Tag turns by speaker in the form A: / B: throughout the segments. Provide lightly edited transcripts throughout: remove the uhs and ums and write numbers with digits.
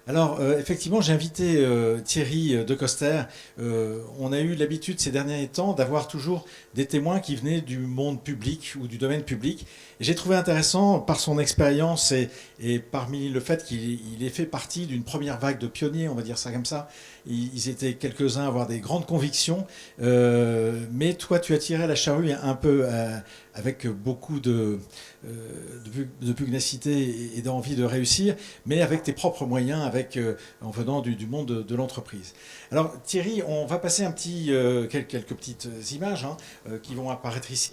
A: Alors, effectivement, j'ai invité Thierry de Coster. On a eu l'habitude ces derniers temps d'avoir toujours des témoins qui venaient du monde public ou du domaine public. Et j'ai trouvé intéressant, par son expérience et parmi le fait qu'il ait fait partie d'une première vague de pionniers, on va dire ça comme ça. Ils étaient quelques-uns à avoir des grandes convictions. Mais toi, tu as tiré la charrue un peu avec beaucoup de pugnacité et d'envie de réussir, mais avec tes propres moyens, en venant du monde de l'entreprise. Alors Thierry, on va passer quelques petites images qui vont apparaître ici.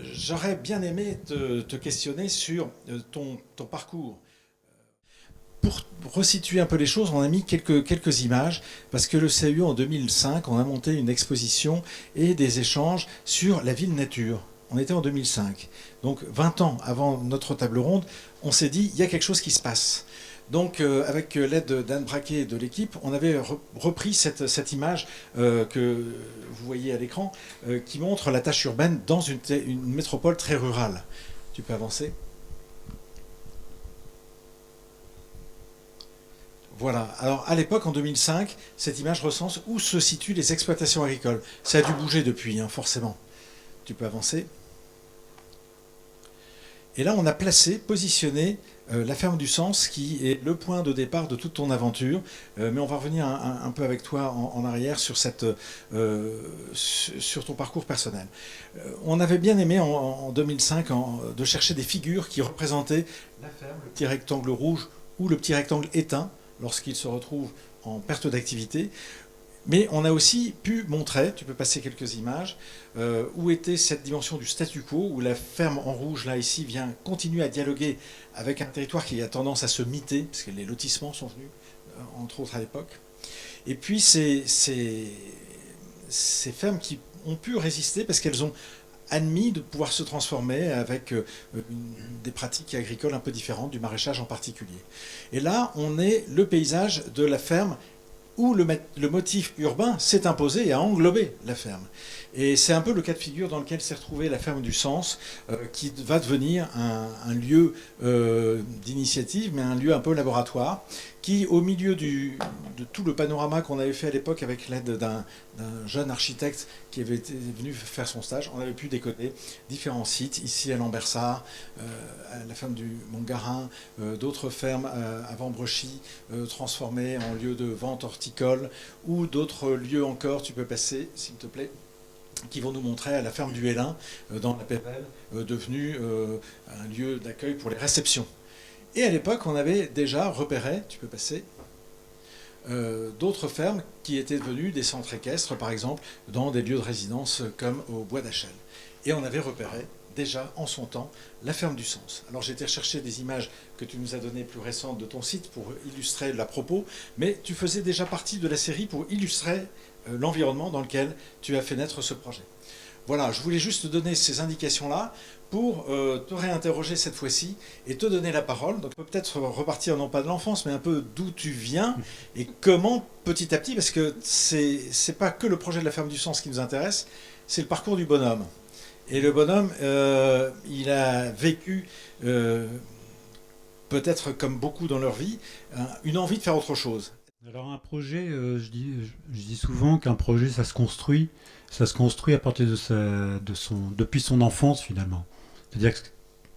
A: J'aurais bien aimé te questionner sur ton parcours. Pour resituer un peu les choses, on a mis quelques images, parce que le CEU en 2005, on a monté une exposition et des échanges sur la ville nature. On était en 2005. Donc 20 ans avant notre table ronde, on s'est dit, il y a quelque chose qui se passe. Donc, avec l'aide d'Anne Braquet et de l'équipe, on avait repris cette image que vous voyez à l'écran, qui montre la tâche urbaine dans une métropole très rurale. Tu peux avancer. Voilà. Alors, à l'époque, en 2005, cette image recense où se situent les exploitations agricoles. Ça a dû bouger depuis, hein, forcément. Tu peux avancer. Et là, on a positionné la ferme du Sens, qui est le point de départ de toute ton aventure. Mais on va revenir un peu avec toi en arrière sur ton parcours personnel. On avait bien aimé en 2005 de chercher des figures qui représentaient la ferme, le petit rectangle rouge ou le petit rectangle éteint lorsqu'il se retrouve en perte d'activité. Mais on a aussi pu montrer, tu peux passer quelques images, où était cette dimension du statu quo, où la ferme en rouge, là, ici, vient continuer à dialoguer avec un territoire qui a tendance à se miter, parce que les lotissements sont venus, entre autres à l'époque. Et puis ces fermes qui ont pu résister parce qu'elles ont admis de pouvoir se transformer avec des pratiques agricoles un peu différentes, du maraîchage en particulier. Et là, on est le paysage de la ferme où le motif urbain s'est imposé et a englobé la ferme. Et c'est un peu le cas de figure dans lequel s'est retrouvée la ferme du Sens, qui va devenir un lieu d'initiative, mais un lieu un peu laboratoire, qui, au milieu de tout le panorama qu'on avait fait à l'époque avec l'aide d'un jeune architecte qui avait été venu faire son stage, on avait pu décoder différents sites, ici à Lambersart, à la ferme du Montgarin, d'autres fermes à Vambrechy, transformées en lieu de vente horticole, ou d'autres lieux encore, tu peux passer, s'il te plaît, qui vont nous montrer à la ferme du Hélin, dans la Pévelle, devenue un lieu d'accueil pour les réceptions. Et à l'époque, on avait déjà repéré, tu peux passer, d'autres fermes qui étaient devenues des centres équestres, par exemple, dans des lieux de résidence comme au Bois d'Achel. Et on avait repéré déjà en son temps la ferme du Sens. Alors j'ai été rechercher des images que tu nous as données plus récentes de ton site pour illustrer la propos, mais tu faisais déjà partie de la série pour illustrer l'environnement dans lequel tu as fait naître ce projet. Voilà, je voulais juste te donner ces indications-là pour te réinterroger cette fois-ci et te donner la parole. Donc peut-être repartir non pas de l'enfance, mais un peu d'où tu viens et comment petit à petit, parce que c'est pas que le projet de la ferme du Sens qui nous intéresse, c'est le parcours du bonhomme. Et le bonhomme, il a vécu, peut-être comme beaucoup dans leur vie, une envie de faire autre chose.
B: Alors un projet, je dis souvent qu'un projet, ça se construit à partir depuis son enfance finalement. C'est-à-dire que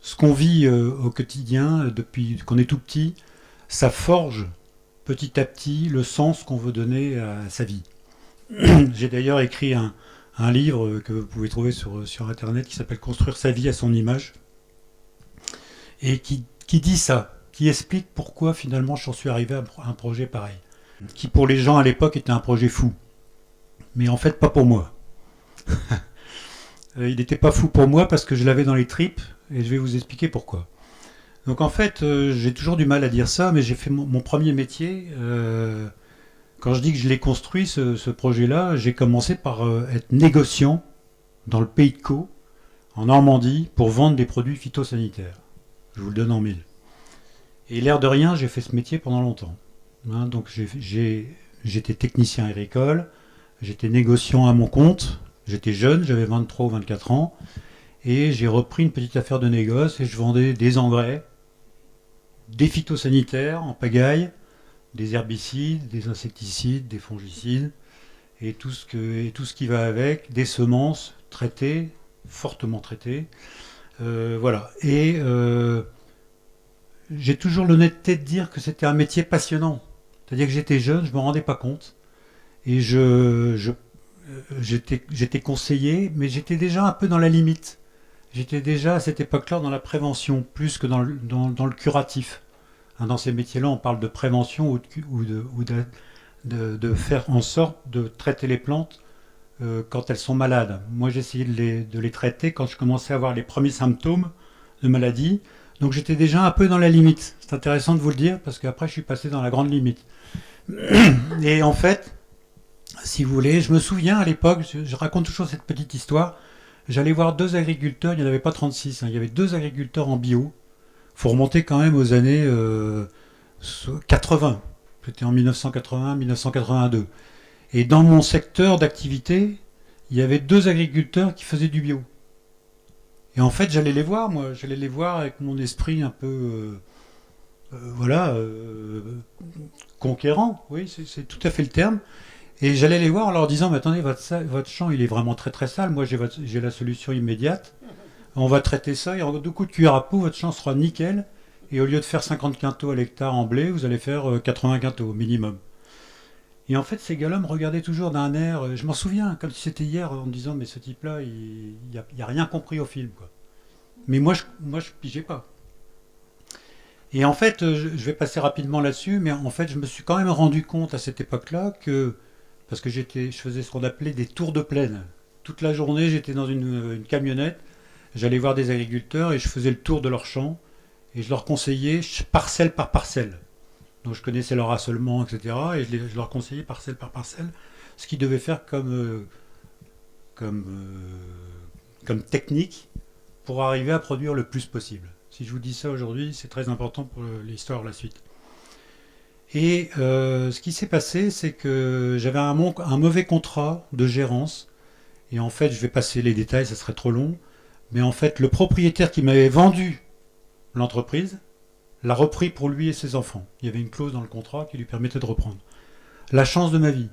B: ce qu'on vit au quotidien, depuis qu'on est tout petit, ça forge petit à petit le sens qu'on veut donner à sa vie. J'ai d'ailleurs écrit un livre que vous pouvez trouver sur Internet qui s'appelle Construire sa vie à son image et qui dit ça, qui explique pourquoi finalement j'en suis arrivé à un projet pareil, qui pour les gens à l'époque était un projet fou, mais en fait pas pour moi. Il n'était pas fou pour moi parce que je l'avais dans les tripes et je vais vous expliquer pourquoi. Donc en fait, j'ai toujours du mal à dire ça, mais j'ai fait mon premier métier. Quand je dis que je l'ai construit, ce projet-là, j'ai commencé par être négociant dans le Pays de Caux, en Normandie, pour vendre des produits phytosanitaires. Je vous le donne en mille. Et l'air de rien, j'ai fait ce métier pendant longtemps. Hein, donc j'étais technicien agricole, j'étais négociant à mon compte, j'étais jeune, j'avais 23 ou 24 ans, et j'ai repris une petite affaire de négoce et je vendais des engrais, des phytosanitaires en pagaille, des herbicides, des insecticides, des fongicides, et tout ce qui va avec, des semences traitées, fortement traitées. Voilà. Et j'ai toujours l'honnêteté de dire que c'était un métier passionnant. C'est-à-dire que j'étais jeune, je ne me rendais pas compte. Et j'étais conseiller, mais j'étais déjà un peu dans la limite. J'étais déjà à cette époque-là dans la prévention, plus que dans le curatif. Hein, dans ces métiers-là, on parle de prévention ou de faire en sorte de traiter les plantes quand elles sont malades. Moi, j'essayais de les traiter quand je commençais à avoir les premiers symptômes de maladie. Donc j'étais déjà un peu dans la limite. C'est intéressant de vous le dire, parce qu'après, je suis passé dans la grande limite. Et en fait, si vous voulez, je me souviens à l'époque, je raconte toujours cette petite histoire, j'allais voir deux agriculteurs, il n'y en avait pas 36, hein, il y avait deux agriculteurs en bio. Il faut remonter quand même aux années 80. C'était en 1980-1982. Et dans mon secteur d'activité, il y avait deux agriculteurs qui faisaient du bio. Et en fait, j'allais les voir, moi. J'allais les voir avec mon esprit un peu, voilà, conquérant. Oui, c'est tout à fait le terme. Et j'allais les voir en leur disant, mais attendez, votre champ, il est vraiment très très sale. Moi, j'ai la solution immédiate. On va traiter ça et en 2 coups de cuillère à peau, votre champ sera nickel. Et au lieu de faire 50 quintaux à l'hectare en blé, vous allez faire 80 quintaux au minimum. Et en fait, ces gars-là me regardaient toujours d'un air, je m'en souviens, comme si c'était hier, en me disant, mais ce type-là, il a rien compris au film, quoi. Mais je pigeais pas. Et en fait, je vais passer rapidement là-dessus, mais en fait, je me suis quand même rendu compte à cette époque-là que, parce que je faisais ce qu'on appelait des tours de plaine. Toute la journée, j'étais dans une camionnette, j'allais voir des agriculteurs et je faisais le tour de leurs champs et je leur conseillais parcelle par parcelle. Donc je connaissais leur assolement, etc. Et je leur conseillais parcelle par parcelle ce qu'ils devaient faire comme technique pour arriver à produire le plus possible. Si je vous dis ça aujourd'hui, c'est très important pour l'histoire, la suite. Et ce qui s'est passé, c'est que j'avais un mauvais contrat de gérance. Et en fait, je vais passer les détails, ça serait trop long. Mais en fait, le propriétaire qui m'avait vendu l'entreprise l'a repris pour lui et ses enfants. Il y avait une clause dans le contrat qui lui permettait de reprendre. La chance de ma vie.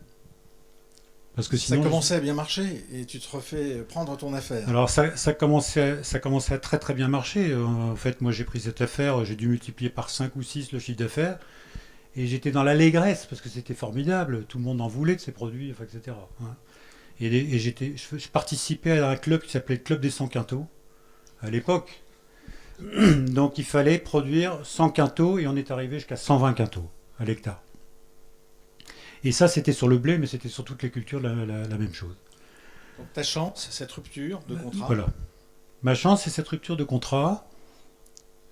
B: Parce que sinon,
A: ça commençait à bien marcher et tu te refais prendre ton affaire.
B: Alors ça commençait à très très bien marcher. En fait, moi j'ai pris cette affaire, j'ai dû multiplier par 5 ou 6 le chiffre d'affaires. Et j'étais dans l'allégresse parce que c'était formidable. Tout le monde en voulait de ces produits, enfin, etc. Et je participais à un club qui s'appelait le Club des 100 quintaux à l'époque. Donc il fallait produire 100 quintaux et on est arrivé jusqu'à 120 quintaux à l'hectare. Et ça, c'était sur le blé, mais c'était sur toutes les cultures la même chose.
A: Donc ta chance, cette rupture de contrat.
B: Voilà. Ma chance, c'est cette rupture de contrat.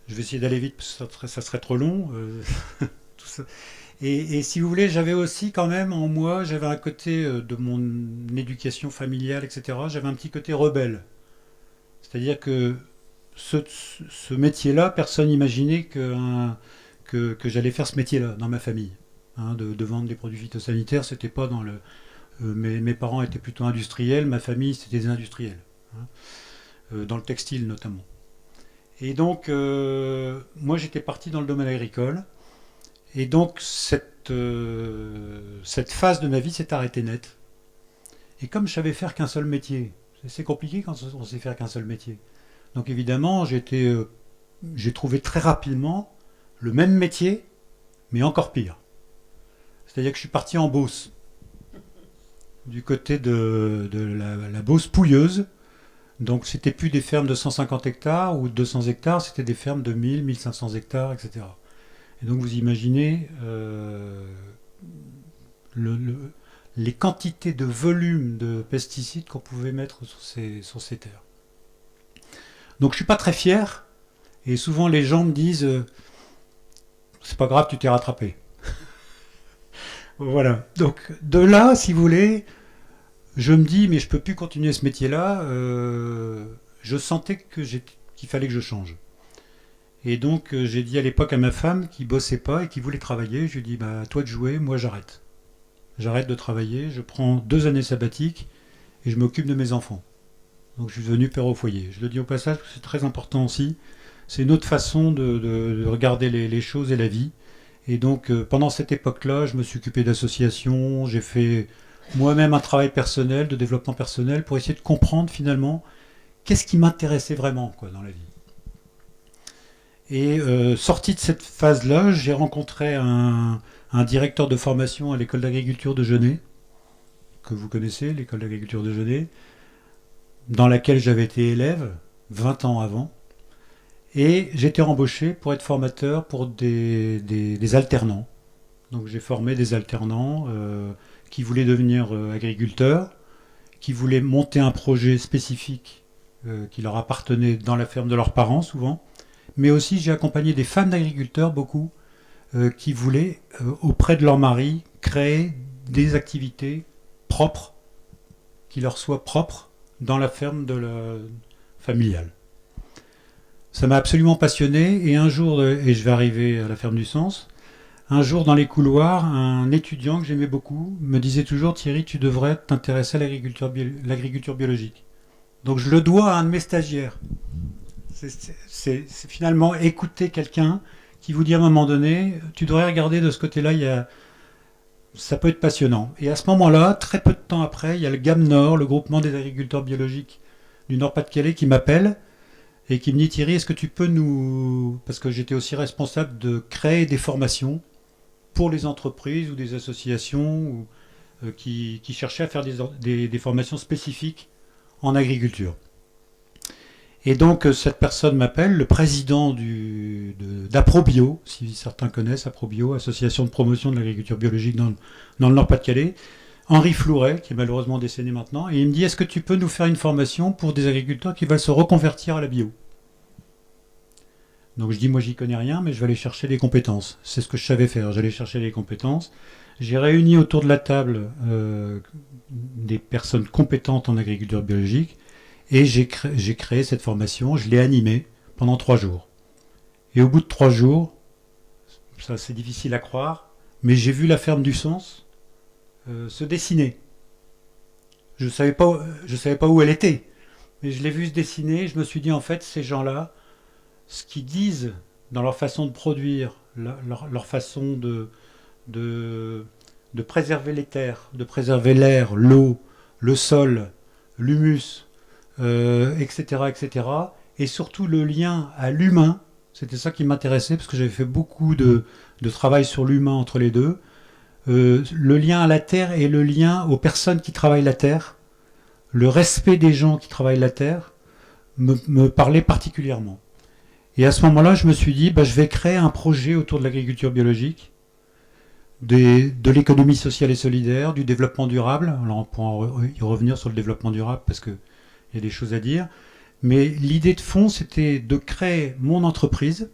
B: Je vais essayer d'aller vite parce que ça serait trop long. Tout ça. Et si vous voulez, j'avais aussi quand même en moi, j'avais un côté de mon éducation familiale, etc. J'avais un petit côté rebelle. C'est-à-dire que ce métier-là, personne n'imaginait que j'allais faire ce métier-là dans ma famille. De vendre des produits phytosanitaires, c'était pas dans le... mes parents étaient plutôt industriels, ma famille c'était des industriels. Dans le textile notamment. Et donc, moi j'étais parti dans le domaine agricole. Et donc, cette phase de ma vie s'est arrêtée net. Et comme je savais faire qu'un seul métier, c'est compliqué quand on sait faire qu'un seul métier. Donc évidemment, j'ai trouvé très rapidement le même métier, mais encore pire. C'est-à-dire que je suis parti en Beauce, du côté de la Beauce pouilleuse. Donc c'était plus des fermes de 150 hectares ou de 200 hectares, c'était des fermes de 1000, 1500 hectares, etc. Et donc vous imaginez les quantités de volume de pesticides qu'on pouvait mettre sur ces terres. Donc je suis pas très fier, et souvent les gens me disent c'est pas grave, tu t'es rattrapé. Voilà. Donc de là, si vous voulez, je me dis mais je peux plus continuer ce métier-là. Je sentais qu'il fallait que je change. Et donc j'ai dit à l'époque à ma femme qui bossait pas et qui voulais travailler, je lui ai dit bah toi de jouer, moi j'arrête. J'arrête de travailler, je prends 2 années sabbatiques et je m'occupe de mes enfants. Donc je suis devenu père au foyer. Je le dis au passage parce que c'est très important aussi. C'est une autre façon de regarder les choses et la vie. Et donc, pendant cette époque-là, je me suis occupé d'associations, j'ai fait moi-même un travail personnel, de développement personnel, pour essayer de comprendre finalement qu'est-ce qui m'intéressait vraiment quoi, dans la vie. Et sorti de cette phase-là, j'ai rencontré un directeur de formation à l'école d'agriculture de Genève, que vous connaissez, l'école d'agriculture de Genève, dans laquelle j'avais été élève 20 ans avant. Et j'étais embauché pour être formateur pour des alternants. Donc j'ai formé des alternants qui voulaient devenir agriculteurs, qui voulaient monter un projet spécifique qui leur appartenait dans la ferme de leurs parents souvent. Mais aussi j'ai accompagné des femmes d'agriculteurs, beaucoup, qui voulaient, auprès de leur mari, créer des activités propres, qui leur soient propres dans la ferme familiale. Ça m'a absolument passionné, et un jour, et je vais arriver à la ferme du Sens, un jour dans les couloirs, un étudiant que j'aimais beaucoup me disait toujours: Thierry, tu devrais t'intéresser à l'agriculture biologique. Donc je le dois à un de mes stagiaires. C'est finalement écouter quelqu'un qui vous dit à un moment donné, tu devrais regarder de ce côté-là, ça peut être passionnant. Et à ce moment-là, très peu de temps après, il y a le GAM Nord, le groupement des agriculteurs biologiques du Nord-Pas-de-Calais, qui m'appelle et qui me dit: Thierry, est-ce que tu peux nous... Parce que j'étais aussi responsable de créer des formations pour les entreprises ou des associations qui cherchaient à faire des formations spécifiques en agriculture. Et donc cette personne m'appelle, le président d'AproBio, si certains connaissent AproBio, Association de promotion de l'agriculture biologique dans le Nord-Pas-de-Calais, Henri Flouret, qui est malheureusement décédé maintenant, et il me dit: est-ce que tu peux nous faire une formation pour des agriculteurs qui veulent se reconvertir à la bio? Donc je dis: moi j'y connais rien, mais je vais aller chercher des compétences. C'est ce que je savais faire, j'allais chercher des compétences. J'ai réuni autour de la table des personnes compétentes en agriculture biologique, et j'ai créé cette formation, je l'ai animée pendant 3 jours. Et au bout de 3 jours, ça c'est difficile à croire, mais j'ai vu la ferme du Sens se dessiner. Je savais pas où elle était, mais je l'ai vue se dessiner, et je me suis dit: en fait, ces gens-là, ce qu'ils disent dans leur façon de produire, leur façon de préserver les terres, de préserver l'air, l'eau, le sol, l'humus, etc., etc., et surtout le lien à l'humain, c'était ça qui m'intéressait, parce que j'avais fait beaucoup de travail sur l'humain entre les deux, le lien à la terre et le lien aux personnes qui travaillent la terre, le respect des gens qui travaillent la terre, me parlait particulièrement. Et à ce moment-là, je me suis dit, je vais créer un projet autour de l'agriculture biologique, de l'économie sociale et solidaire, du développement durable. Alors on pourra y revenir sur le développement durable parce qu'il y a des choses à dire. Mais l'idée de fond, c'était de créer mon entreprise,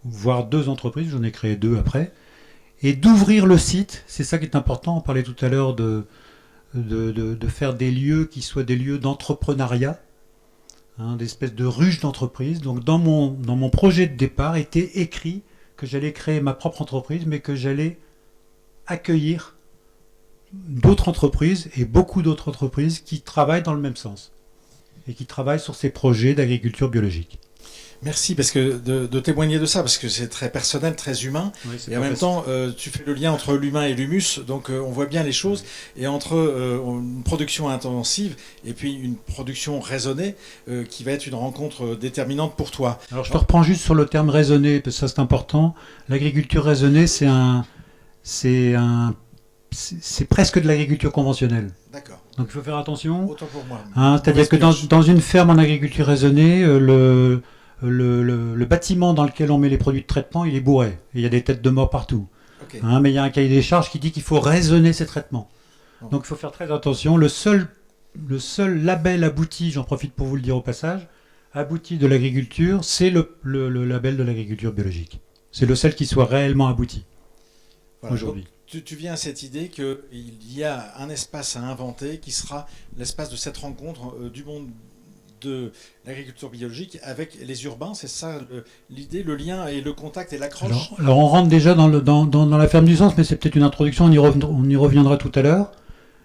B: voire 2 entreprises, j'en ai créé 2 après, et d'ouvrir le site. C'est ça qui est important, on parlait tout à l'heure de faire des lieux qui soient des lieux d'entrepreneuriat, des espèces de ruches d'entreprise. Donc dans mon projet de départ était écrit que j'allais créer ma propre entreprise, mais que j'allais accueillir d'autres entreprises, et beaucoup d'autres entreprises qui travaillent dans le même sens et qui travaillent sur ces projets d'agriculture biologique.
A: Merci parce que de témoigner de ça, parce que c'est très personnel, très humain, oui, et en même temps tu fais le lien entre l'humain et l'humus, donc on voit bien les choses, et entre une production intensive et puis une production raisonnée qui va être une rencontre déterminante pour toi.
B: Alors je te reprends juste sur le terme raisonné, parce que ça c'est important. L'agriculture raisonnée, c'est presque de l'agriculture conventionnelle.
A: D'accord.
B: Donc il faut faire attention.
A: Autant pour moi.
B: C'est-à-dire que dans une ferme en agriculture raisonnée, le bâtiment dans lequel on met les produits de traitement, il est bourré. Et il y a des têtes de mort partout. Okay. Mais il y a un cahier des charges qui dit qu'il faut raisonner ces traitements. Donc il faut faire très attention. Le seul label abouti, j'en profite pour vous le dire au passage, abouti de l'agriculture, c'est le label de l'agriculture biologique. C'est le seul qui soit réellement abouti aujourd'hui.
A: Tu viens à cette idée qu'il y a un espace à inventer qui sera l'espace de cette rencontre du monde de l'agriculture biologique avec les urbains, c'est ça l'idée, le lien et le contact et l'accroche.
B: Alors on rentre déjà dans la ferme du Sens, mais c'est peut-être une introduction, on y reviendra tout à l'heure.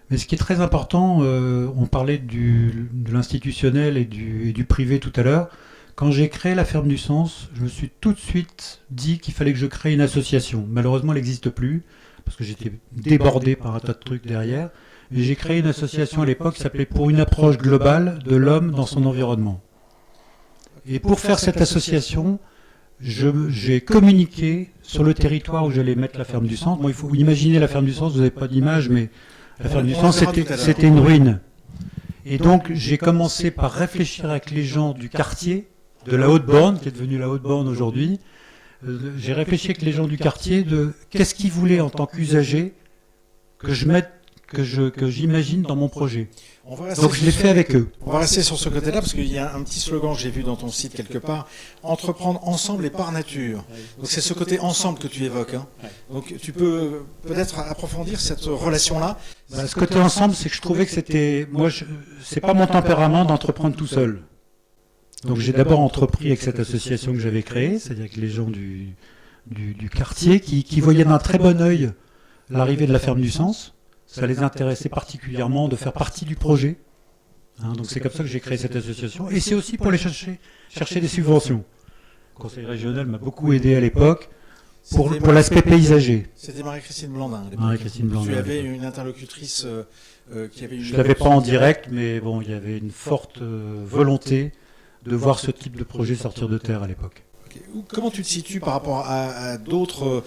B: Mais ce qui est très important, on parlait de l'institutionnel et du privé tout à l'heure. quand j'ai créé la Ferme du Sens, je me suis tout de suite dit qu'il fallait que je crée une association. Malheureusement, elle n'existe plus, parce que j'étais débordé par un tas de trucs derrière. Et j'ai créé une association à l'époque qui s'appelait Pour une approche globale de l'homme dans son environnement. Et pour faire cette association, j'ai communiqué sur le territoire où j'allais mettre la Ferme du Sens. Bon, il faut imaginer la Ferme du Sens, vous n'avez pas d'image, mais la Ferme du Sens, c'était une ruine. Et donc, j'ai commencé par réfléchir avec les gens du quartier, de la Haute-Borne, qui est devenue la Haute-Borne aujourd'hui. J'ai réfléchi avec les gens du quartier de qu'est-ce qu'ils voulaient en tant qu'usagers que j'imagine dans mon projet. Donc je l'ai fait avec eux.
A: On va rester sur ce côté-là parce qu'il y a un petit slogan que j'ai vu dans ton site quelque part, entreprendre ensemble et par nature. Donc c'est ce côté ensemble que tu évoques. Hein. Donc tu peux peut-être approfondir cette relation-là.
B: Ce côté ensemble, c'est que je trouvais que c'était... Moi, c'est pas mon tempérament d'entreprendre tout seul. Donc j'ai d'abord entrepris avec cette association que j'avais créée, c'est-à-dire avec les gens du quartier qui voyaient d'un très bon œil l'arrivée de la Ferme du Sens. Ça les intéressait particulièrement de faire partie du projet. Donc c'est comme ça que j'ai créé cette association. Et c'est aussi pour aller chercher des subventions. Le Conseil régional m'a beaucoup aidé à l'époque pour l'aspect paysager.
A: C'était Marie-Christine Blandin à l'époque.
B: Marie-Christine Blandin.
A: Tu avais une interlocutrice qui avait...
B: Je ne l'avais pas en direct, mais bon, il y avait une forte volonté de voir ce type de projet sortir de terre à l'époque.
A: Okay. Comment tu te situes par rapport à d'autres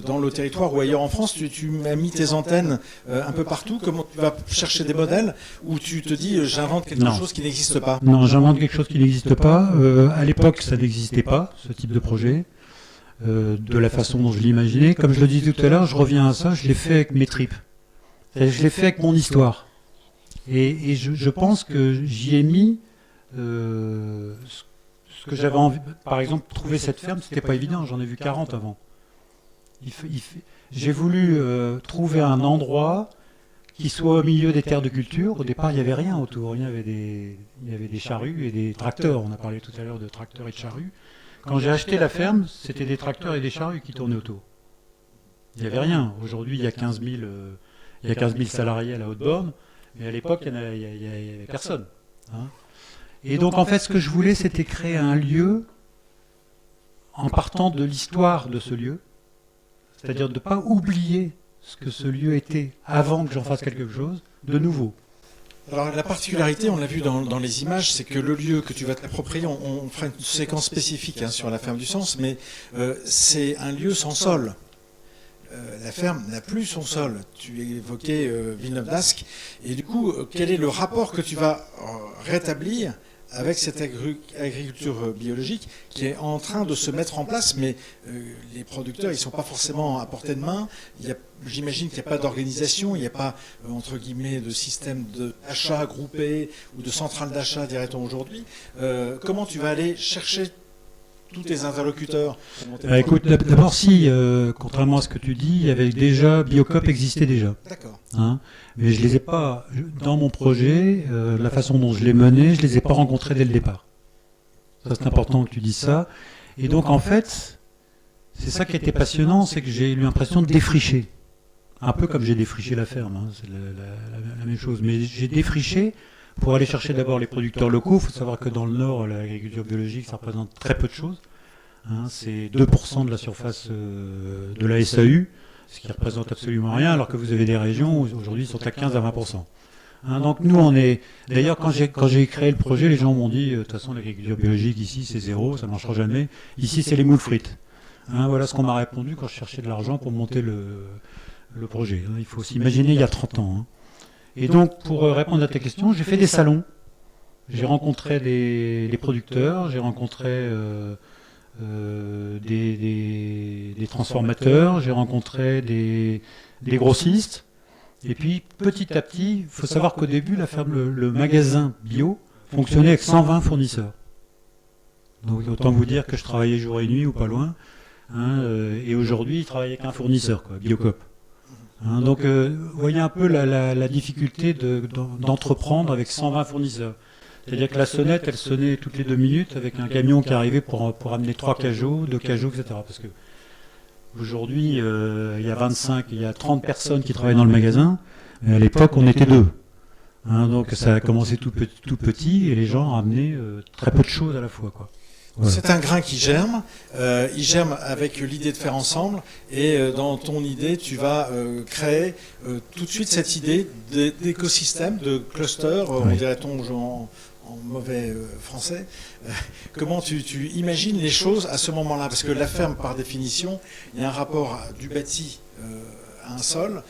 A: dans le territoire ou ailleurs en France? Tu as mis tes antennes un peu partout. Comment tu vas chercher des modèles ou tu te dis j'invente quelque chose qui n'existe pas?
B: Non, j'invente quelque chose qui n'existe pas. À l'époque, ça n'existait pas, ce type de projet, de la façon dont je l'imaginais. Comme je le disais tout à l'heure, je reviens à ça, je l'ai fait avec mes tripes. Je l'ai fait avec mon histoire. Et je pense que j'y ai mis... ce que j'avais envie, par exemple, trouver cette ferme, c'était pas évident, j'en ai vu 40 avant. J'ai voulu trouver un endroit qui soit au milieu des terres de culture. Au départ, il n'y avait rien autour, il y avait des charrues et des tracteurs. On a parlé tout à l'heure de tracteurs et de charrues. Quand j'ai acheté la ferme, c'était des tracteurs et des charrues qui tournaient autour. Il n'y avait rien. Aujourd'hui, il y a 15 000 salariés à la Haute-Borne, mais à l'époque, il n'y avait personne. Et donc en fait ce que je voulais c'était créer un lieu en partant de l'histoire de ce lieu, c'est-à-dire de ne pas oublier ce que ce lieu était avant que j'en fasse quelque chose de nouveau.
A: Alors la particularité, on l'a vu dans les images, c'est que le lieu que tu vas t'approprier, on fera une séquence spécifique sur la Ferme du Sens, mais c'est un lieu sans sol. La ferme n'a plus son sol. Tu évoquais Villeneuve d'Ascq, et du coup, quel est le rapport que tu vas rétablir avec cette agriculture biologique qui est en train de se mettre en place, mais les producteurs, ils ne sont pas forcément à portée de main. J'imagine qu'il n'y a pas d'organisation, il n'y a pas, entre guillemets, de système d'achat groupé ou de centrale d'achat, dirait-on aujourd'hui. Comment tu vas aller chercher tous tes interlocuteurs?
B: Écoute, d'abord si, contrairement à ce que tu dis, il y avait déjà, Biocop existait déjà.
A: D'accord.
B: Mais je les ai pas, dans mon projet, la façon dont je l'ai mené, je les ai pas rencontrés dès le départ. Ça c'est important que tu dises ça. Et donc en fait, c'est ça qui a été passionnant, c'est que j'ai eu l'impression de défricher. Un peu comme j'ai défriché la ferme, c'est la même chose. Mais j'ai défriché pour aller chercher d'abord les producteurs locaux. Il faut savoir que dans le Nord, l'agriculture biologique, ça représente très peu de choses. C'est 2% de la surface de la SAU, ce qui représente absolument rien, alors que vous avez des régions où aujourd'hui sont à 15 à 20%. Donc nous, on est... D'ailleurs, quand j'ai créé le projet, les gens m'ont dit, de toute façon, l'agriculture biologique ici, c'est zéro, ça ne marchera jamais. Ici, c'est les moules frites. Voilà ce qu'on m'a répondu quand je cherchais de l'argent pour monter le projet. Il faut s'imaginer il y a 30 ans. Et donc, pour répondre à ta question, j'ai fait des salons. J'ai rencontré des producteurs, j'ai rencontré des transformateurs, j'ai rencontré des grossistes. Et puis, petit à petit, il faut savoir qu'au début, la ferme, le magasin bio fonctionnait avec 120 fournisseurs. Donc, autant vous dire que je travaillais jour et nuit ou pas loin. Et aujourd'hui, il travaille avec un fournisseur, Biocop. Donc, vous voyez un peu la difficulté d'entreprendre avec 120 fournisseurs. C'est-à-dire que la sonnette, elle sonnait toutes les 2 minutes avec un camion qui arrivait pour amener 3 cajots, 2 cajots, etc. Parce que aujourd'hui, il y a 30 personnes qui travaillent dans le magasin, mais à l'époque, on était 2. Donc, ça a commencé tout petit et les gens ramenaient très peu de choses à la fois, Voilà.
A: C'est un grain qui germe, il germe avec l'idée de faire ensemble, et dans ton idée, tu vas créer tout de suite cette idée d'écosystème, de cluster, on dirait-on en mauvais français. Comment tu imagines les choses à ce moment-là? Parce que la ferme, par définition, il y a un rapport du bâti à un sol,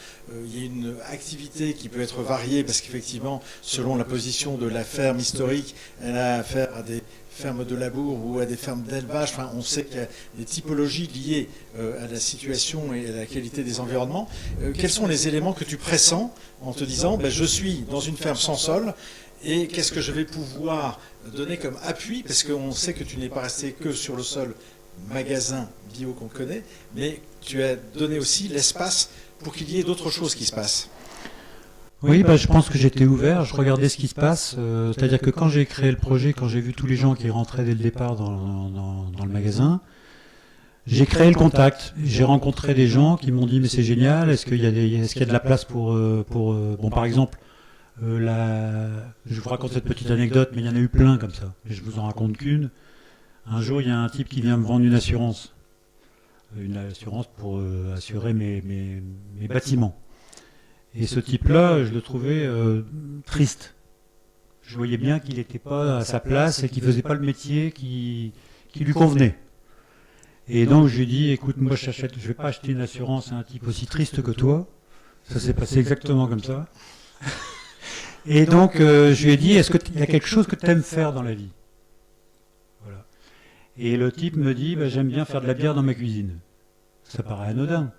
A: il y a une activité qui peut être variée, parce qu'effectivement, selon la position de la ferme historique, elle a affaire à des fermes de labour ou à des fermes d'élevage. Enfin, on sait qu'il y a des typologies liées à la situation et à la qualité des environnements. Quels sont les éléments que tu pressens en te disant je suis dans une ferme sans sol et qu'est-ce que je vais pouvoir donner comme appui, parce qu'on sait que tu n'es pas resté que sur le seul magasin bio qu'on connaît, mais tu as donné aussi l'espace pour qu'il y ait d'autres choses qui se passent.
B: Oui, je pense que j'étais ouvert, je regardais ce qui se passe. C'est-à-dire que quand j'ai créé le projet, quand j'ai vu tous les gens qui rentraient dès le départ dans le magasin, j'ai créé le contact. J'ai rencontré des gens qui m'ont dit mais c'est génial, est-ce qu'il y a de la place pour bon, par exemple, je vous raconte cette petite anecdote, mais il y en a eu plein comme ça. Mais je vous en raconte qu'une. Un jour, il y a un type qui vient me vendre une assurance pour assurer mes bâtiments. Et ce type-là, je le trouvais triste. Je voyais bien qu'il n'était pas à sa place et qu'il ne faisait pas le métier qui lui convenait. Et donc je lui ai dit, écoute, moi je ne vais pas acheter une assurance à un type aussi triste que toi. Ça s'est passé exactement comme ça. Et donc je lui ai dit, est-ce qu'il y a quelque chose que tu aimes faire dans la vie? Voilà. Et le type me dit, j'aime bien faire de la bière dans ma cuisine. Ça paraît anodin.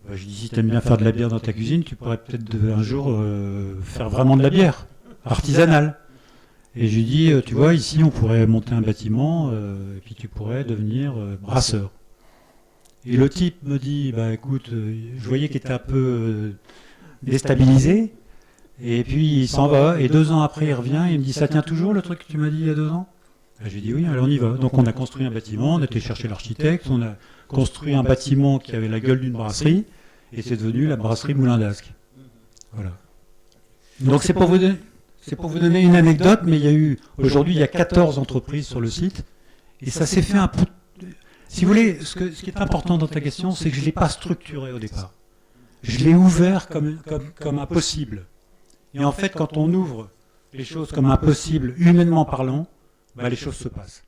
B: Je dis, si tu aimes bien faire de la bière dans ta cuisine, tu pourrais peut-être un jour faire vraiment de la bière, artisanale. Et je lui dis, tu vois, ici on pourrait monter un bâtiment, et puis tu pourrais devenir brasseur. Et le type me dit, écoute, je voyais qu'il était un peu déstabilisé, et puis il s'en va, et 2 ans après il revient, et il me dit, ça tient toujours le truc que tu m'as dit il y a 2 ans? Je lui dis, oui, alors on y va. Donc on a construit un bâtiment, on a été chercher l'architecte, on a construit un bâtiment qui avait la gueule d'une brasserie, et c'est devenu la brasserie Moulin d'Ascq. Voilà. Donc c'est pour vous donner une anecdote, mais aujourd'hui il y a 14 entreprises sur le site, et ça s'est fait un peu... Si vous voulez, ce qui est important dans ta question, c'est que je ne l'ai pas structuré au départ. Je l'ai ouvert comme un possible. Et en fait, quand on ouvre les choses comme un possible, humainement parlant, les choses se passent.